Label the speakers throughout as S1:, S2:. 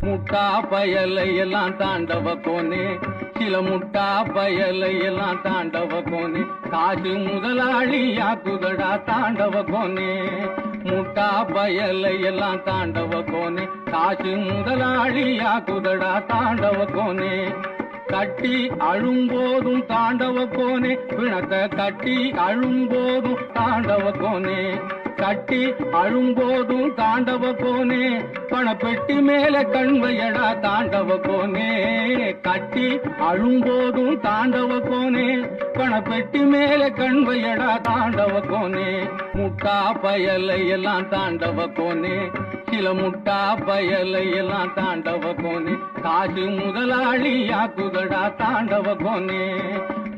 S1: முட்டா பயலை எல்லாம் தாண்டவ கோனே, சில முட்டா பயலை எல்லாம் தாண்டவ கோனே, காசு முதலாளியாக்குதடா தாண்டவ கோனே. முட்டா பயலை எல்லாம் தாண்டவ கோனே, காசு முதலாளியாக்குதடா தாண்டவ கோனே. கட்டி அழும்போதும் தாண்டவ கோனே, பிணத்தை கட்டி அழும்போதும் தாண்டவ கோனே. கட்டி அழும்போதும் தாண்டவ கோனே, பணப்பெட்டி மேல கண்வையடா தாண்டவ கோனே. கட்டி அழும்போதும் தாண்டவ கோனே, பணப்பெட்டி மேல கண்வையடா தாண்டவ கோனே. முட்டா பயலை எல்லாம் தாண்டவ கோனே, சில முட்டா பயலை எல்லாம் தாண்டவ கோனே, காசு முதலாளியாக்குதடா தாண்டவ கோனே.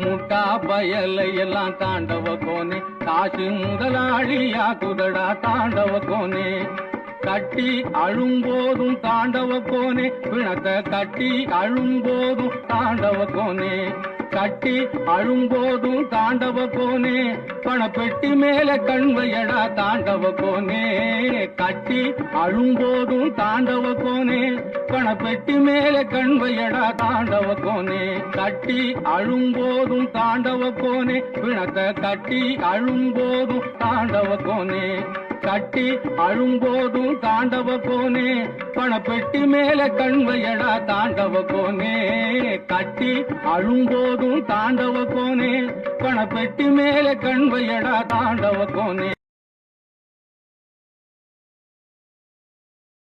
S1: முட்டா பயலை எல்லாம் தாண்டவ கோனே, காசு முதலாளியாக்குதடா தாண்டவ கோனே. கட்டி அழும்போதும் தாண்டவ கோனே, பிணத்தை கட்டி அழும்போதும் தாண்டவ கோனே. கட்டி அழும்போதும் தாண்டவ கோனே, பணப்பெட்டி மேல கண்வையடா தாண்டவ கோனே. கட்டி அழும்போதும் தாண்டவ கோனே, பணப்பெட்டி மேல கண்வையடா தாண்டவ கோனே. கட்டி அழும்போதும் தாண்டவ கோனே, பிணத்தை கட்டி அழும்போதும் தாண்டவ கோனே. கட்டி அழும்போதும் தாண்டவ கோனே, பணப்பெட்டி மேல கண்வையடா தாண்டவ கோனே. கட்டி அழும்போதும் தாண்டவ கோனே, பணப்பெட்டி மேல கண்வையடா தாண்டவ கோனே.